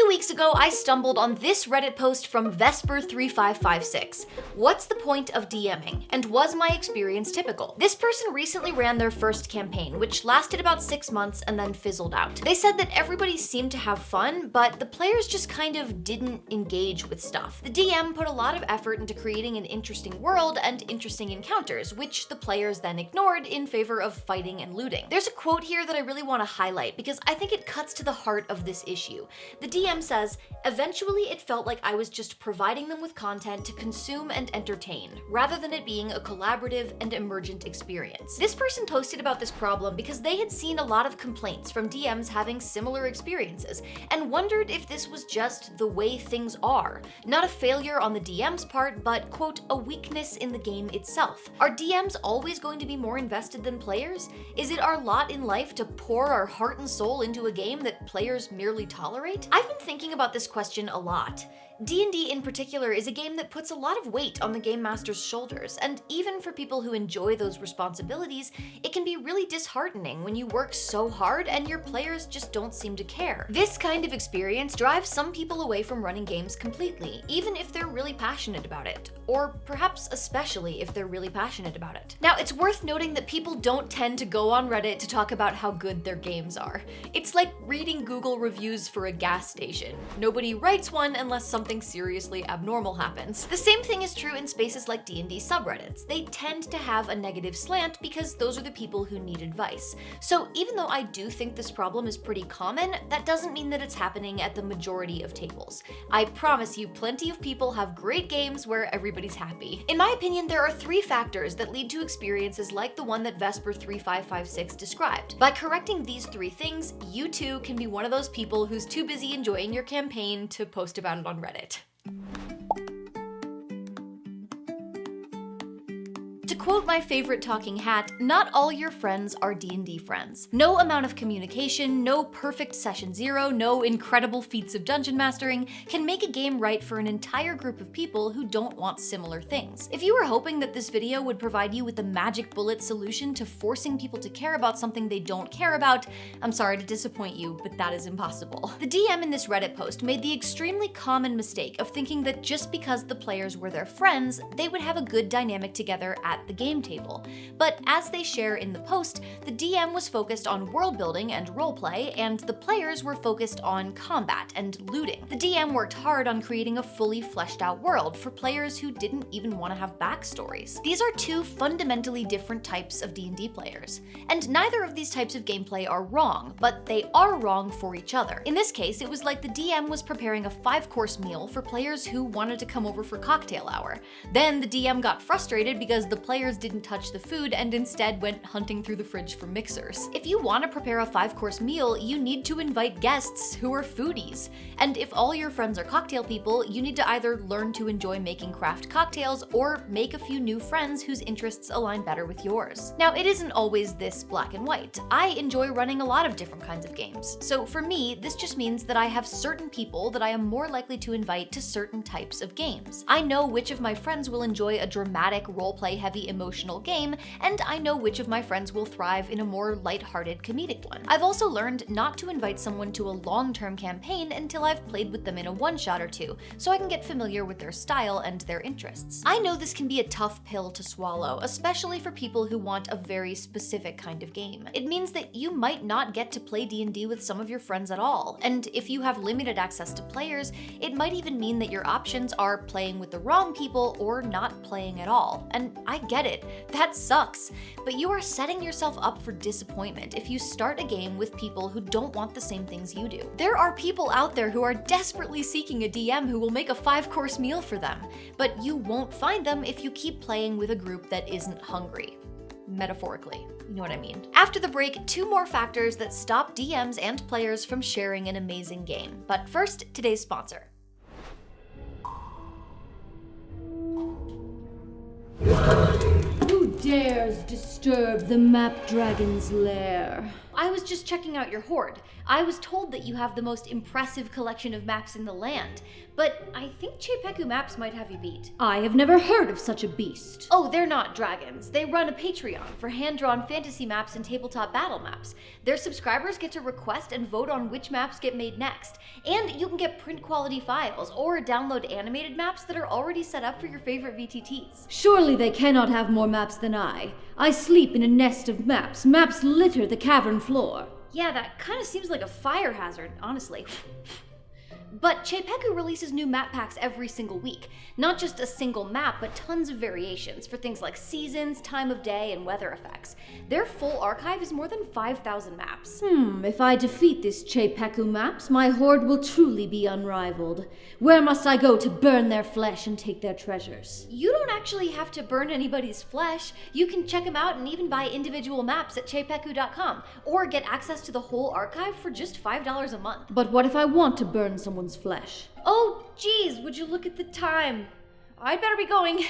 few weeks ago, I stumbled on this Reddit post from Vesper3556. What's the point of DMing? And was my experience typical? This person recently ran their first campaign, which lasted about 6 months and then fizzled out. They said that everybody seemed to have fun, but the players just kind of didn't engage with stuff. The DM put a lot of effort into creating an interesting world and interesting encounters, which the players then ignored in favor of fighting and looting. There's a quote here that I really want to highlight because I think it cuts to the heart of this issue. The DM says, "Eventually it felt like I was just providing them with content to consume and entertain, rather than it being a collaborative and emergent experience." This person posted about this problem because they had seen a lot of complaints from DMs having similar experiences and wondered if this was just the way things are. Not a failure on the DM's part, but, quote, a weakness in the game itself. Are DMs always going to be more invested than players? Is it our lot in life to pour our heart and soul into a game that players merely tolerate? I've been thinking about this question a lot. D&D in particular is a game that puts a lot of weight on the game master's shoulders, and even for people who enjoy those responsibilities, it can be really disheartening when you work so hard and your players just don't seem to care. This kind of experience drives some people away from running games completely, even if they're really passionate about it, or perhaps especially if they're really passionate about it. Now, it's worth noting that people don't tend to go on Reddit to talk about how good their games are. It's like reading Google reviews for a gas station. Nobody writes one unless something seriously abnormal happens. The same thing is true in spaces like D&D subreddits. They tend to have a negative slant because those are the people who need advice. So even though I do think this problem is pretty common, that doesn't mean that it's happening at the majority of tables. I promise you, plenty of people have great games where everybody's happy. In my opinion, there are 3 factors that lead to experiences like the one that Vesper3556 described. By correcting these 3 things, you too can be one of those people who's too busy enjoying your campaign to post about it on Reddit. To quote my favorite talking hat, not all your friends are D&D friends. No amount of communication, no perfect session 0, no incredible feats of dungeon mastering can make a game right for an entire group of people who don't want similar things. If you were hoping that this video would provide you with a magic bullet solution to forcing people to care about something they don't care about, I'm sorry to disappoint you, but that is impossible. The DM in this Reddit post made the extremely common mistake of thinking that just because the players were their friends, they would have a good dynamic together at the game table. But as they share in the post, the DM was focused on world building and roleplay, and the players were focused on combat and looting. The DM worked hard on creating a fully fleshed out world for players who didn't even want to have backstories. These are 2 fundamentally different types of D&D players, and neither of these types of gameplay are wrong, but they are wrong for each other. In this case, it was like the DM was preparing a 5-course meal for players who wanted to come over for cocktail hour. Then the DM got frustrated because the players didn't touch the food and instead went hunting through the fridge for mixers. If you want to prepare a 5-course meal, you need to invite guests who are foodies. And if all your friends are cocktail people, you need to either learn to enjoy making craft cocktails or make a few new friends whose interests align better with yours. Now, it isn't always this black and white. I enjoy running a lot of different kinds of games. So for me, this just means that I have certain people that I am more likely to invite to certain types of games. I know which of my friends will enjoy a dramatic, roleplay heavy emotional game, and I know which of my friends will thrive in a more lighthearted comedic one. I've also learned not to invite someone to a long-term campaign until I've played with them in a one-shot or 2, so I can get familiar with their style and their interests. I know this can be a tough pill to swallow, especially for people who want a very specific kind of game. It means that you might not get to play D&D with some of your friends at all, and if you have limited access to players, it might even mean that your options are playing with the wrong people or not playing at all. And I get it. That sucks, but you are setting yourself up for disappointment if you start a game with people who don't want the same things you do. There are people out there who are desperately seeking a DM who will make a 5-course meal for them, but you won't find them if you keep playing with a group that isn't hungry. Metaphorically, you know what I mean. After the break, 2 more factors that stop DMs and players from sharing an amazing game. But first, today's sponsor. Who dares disturb the Map Dragon's lair? I was just checking out your hoard. I was told that you have the most impressive collection of maps in the land, but I think Chepeku Maps might have you beat. I have never heard of such a beast. Oh, they're not dragons. They run a Patreon for hand-drawn fantasy maps and tabletop battle maps. Their subscribers get to request and vote on which maps get made next. And you can get print quality files or download animated maps that are already set up for your favorite VTTs. Surely they cannot have more maps than I. I sleep in a nest of maps. Maps litter the cavern floor. Yeah, that kind of seems like a fire hazard, honestly. But Chepeku releases new map packs every single week. Not just a single map, but tons of variations for things like seasons, time of day, and weather effects. Their full archive is more than 5,000 maps. If I defeat this Chepeku Maps, my hoard will truly be unrivaled. Where must I go to burn their flesh and take their treasures? You don't actually have to burn anybody's flesh. You can check them out and even buy individual maps at chepeku.com, or get access to the whole archive for just $5 a month. But what if I want to burn someone's flesh? Oh, geez, would you look at the time? I'd better be going.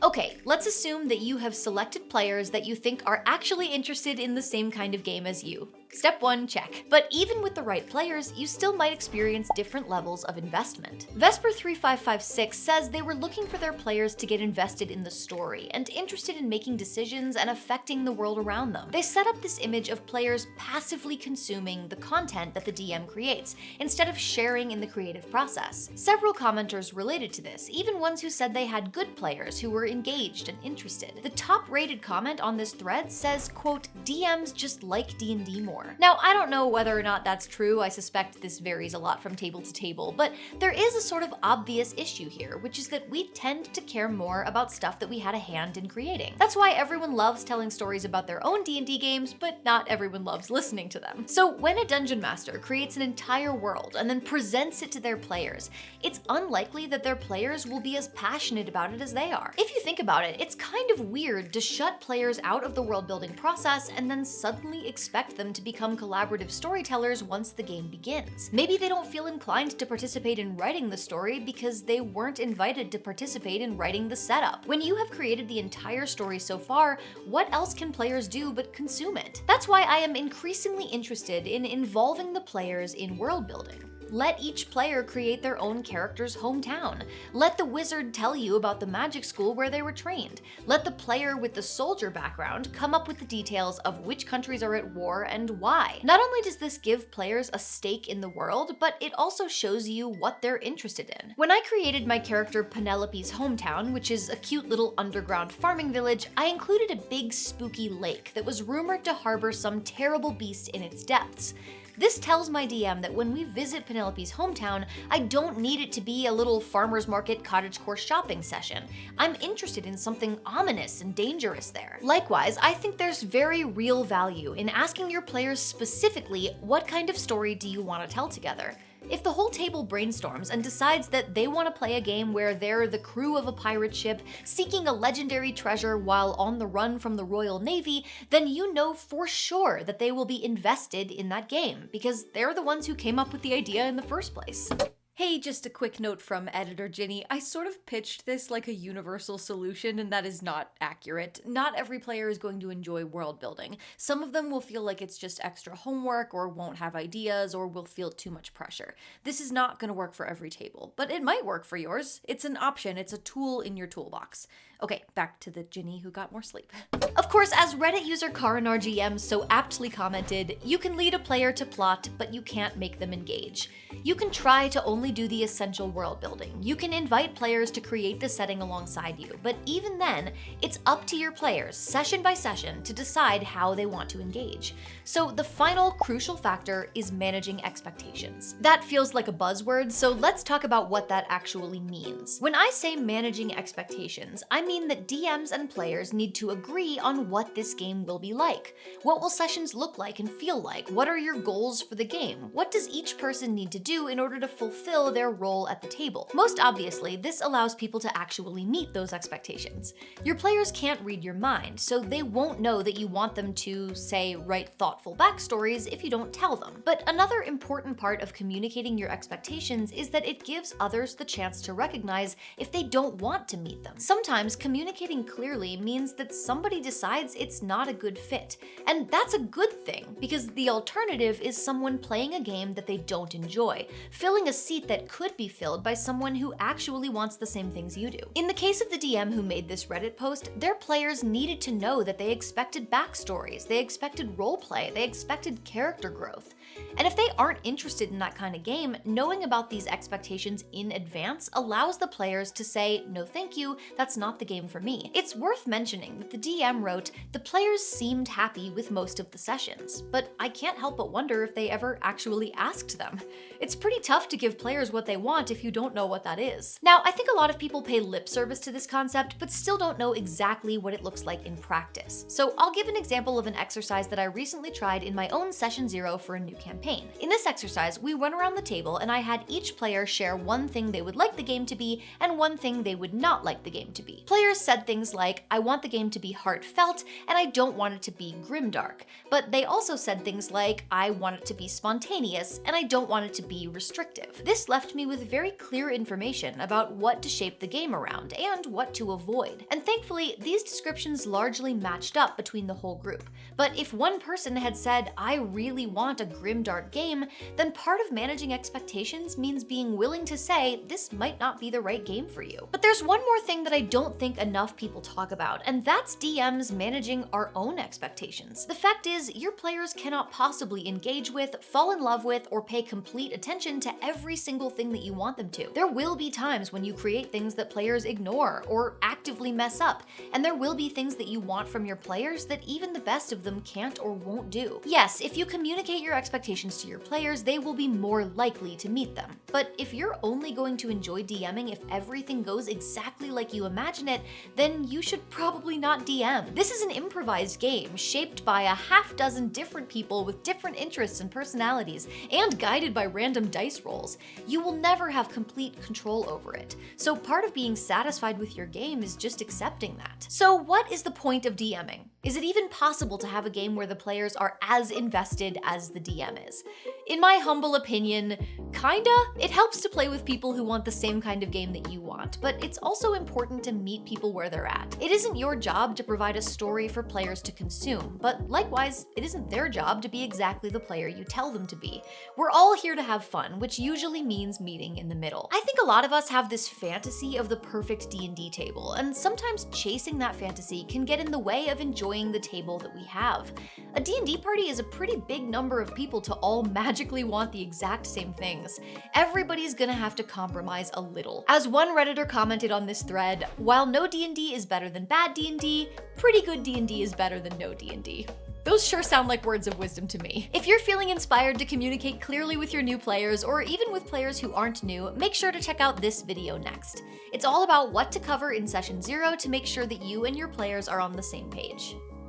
Okay, let's assume that you have selected players that you think are actually interested in the same kind of game as you. Step 1, check. But even with the right players, you still might experience different levels of investment. Vesper3556 says they were looking for their players to get invested in the story and interested in making decisions and affecting the world around them. They set up this image of players passively consuming the content that the DM creates, instead of sharing in the creative process. Several commenters related to this, even ones who said they had good players who were engaged and interested. The top-rated comment on this thread says, quote, "DMs just like D&D more." Now, I don't know whether or not that's true. I suspect this varies a lot from table to table, but there is a sort of obvious issue here, which is that we tend to care more about stuff that we had a hand in creating. That's why everyone loves telling stories about their own D&D games, but not everyone loves listening to them. So when a dungeon master creates an entire world and then presents it to their players, it's unlikely that their players will be as passionate about it as they are. If you think about it, it's kind of weird to shut players out of the world building process and then suddenly expect them to become collaborative storytellers once the game begins. Maybe they don't feel inclined to participate in writing the story because they weren't invited to participate in writing the setup. When you have created the entire story so far, what else can players do but consume it? That's why I am increasingly interested in involving the players in world building. Let each player create their own character's hometown. Let the wizard tell you about the magic school where they were trained. Let the player with the soldier background come up with the details of which countries are at war and why. Not only does this give players a stake in the world, but it also shows you what they're interested in. When I created my character Penelope's hometown, which is a cute little underground farming village, I included a big spooky lake that was rumored to harbor some terrible beast in its depths. This tells my DM that when we visit Penelope's hometown, I don't need it to be a little farmer's market cottagecore shopping session. I'm interested in something ominous and dangerous there. Likewise, I think there's very real value in asking your players specifically, what kind of story do you want to tell together? If the whole table brainstorms and decides that they want to play a game where they're the crew of a pirate ship seeking a legendary treasure while on the run from the Royal Navy, then you know for sure that they will be invested in that game, because they're the ones who came up with the idea in the first place. Hey, just a quick note from editor Ginny. I sort of pitched this like a universal solution, and that is not accurate. Not every player is going to enjoy world building. Some of them will feel like it's just extra homework, or won't have ideas, or will feel too much pressure. This is not going to work for every table, but it might work for yours. It's an option, it's a tool in your toolbox. Okay, back to the Ginny who got more sleep. Of course, as Reddit user KaranRGM so aptly commented, you can lead a player to plot, but you can't make them engage. You can try to only do the essential world building. You can invite players to create the setting alongside you, but even then, it's up to your players, session by session, to decide how they want to engage. So the final crucial factor is managing expectations. That feels like a buzzword, so let's talk about what that actually means. When I say managing expectations, I mean that DMs and players need to agree on what this game will be like. What will sessions look like and feel like? What are your goals for the game? What does each person need to do in order to fulfill fulfill their role at the table. Most obviously, this allows people to actually meet those expectations. Your players can't read your mind, so they won't know that you want them to, say, write thoughtful backstories if you don't tell them. But another important part of communicating your expectations is that it gives others the chance to recognize if they don't want to meet them. Sometimes communicating clearly means that somebody decides it's not a good fit. And that's a good thing, because the alternative is someone playing a game that they don't enjoy, filling a seat that could be filled by someone who actually wants the same things you do. In the case of the DM who made this Reddit post, their players needed to know that they expected backstories, they expected roleplay, they expected character growth. And if they aren't interested in that kind of game, knowing about these expectations in advance allows the players to say, no thank you, that's not the game for me. It's worth mentioning that the DM wrote, the players seemed happy with most of the sessions, but I can't help but wonder if they ever actually asked them. It's pretty tough to give players what they want if you don't know what that is. Now, I think a lot of people pay lip service to this concept, but still don't know exactly what it looks like in practice. So I'll give an example of an exercise that I recently tried in my own session 0 for a new campaign. In this exercise, we went around the table and I had each player share one thing they would like the game to be and one thing they would not like the game to be. Players said things like, I want the game to be heartfelt and I don't want it to be grimdark. But they also said things like, I want it to be spontaneous and I don't want it to be restrictive. This left me with very clear information about what to shape the game around and what to avoid. And thankfully, these descriptions largely matched up between the whole group. But if one person had said, I really want a grimdark game, then part of managing expectations means being willing to say, this might not be the right game for you. But there's one more thing that I don't think enough people talk about, and that's DMs managing our own expectations. The fact is, your players cannot possibly engage with, fall in love with, or pay complete attention to every single thing that you want them to. There will be times when you create things that players ignore or actively mess up, and there will be things that you want from your players that even the best of them can't or won't do. Yes, if you communicate your expectations to your players, they will be more likely to meet them. But if you're only going to enjoy DMing if everything goes exactly like you imagine it, then you should probably not DM. This is an improvised game shaped by a half dozen different people with different interests and personalities, and guided by random dice rolls. You will never have complete control over it. So part of being satisfied with your game is just accepting that. So what is the point of DMing? Is it even possible to have a game where the players are as invested as the DM is? In my humble opinion, kinda. It helps to play with people who want the same kind of game that you want, but it's also important to meet people where they're at. It isn't your job to provide a story for players to consume, but likewise, it isn't their job to be exactly the player you tell them to be. We're all here to have fun, which usually means meeting in the middle. I think a lot of us have this fantasy of the perfect D&D table, and sometimes chasing that fantasy can get in the way of enjoying the table that we have. A D&D party is a pretty big number of people to all magically want the exact same things. Everybody's gonna have to compromise a little. As one Redditor commented on this thread, while no D&D is better than bad D&D, pretty good D&D is better than no D&D. Those sure sound like words of wisdom to me. If you're feeling inspired to communicate clearly with your new players, or even with players who aren't new, make sure to check out this video next. It's all about what to cover in Session 0 to make sure that you and your players are on the same page.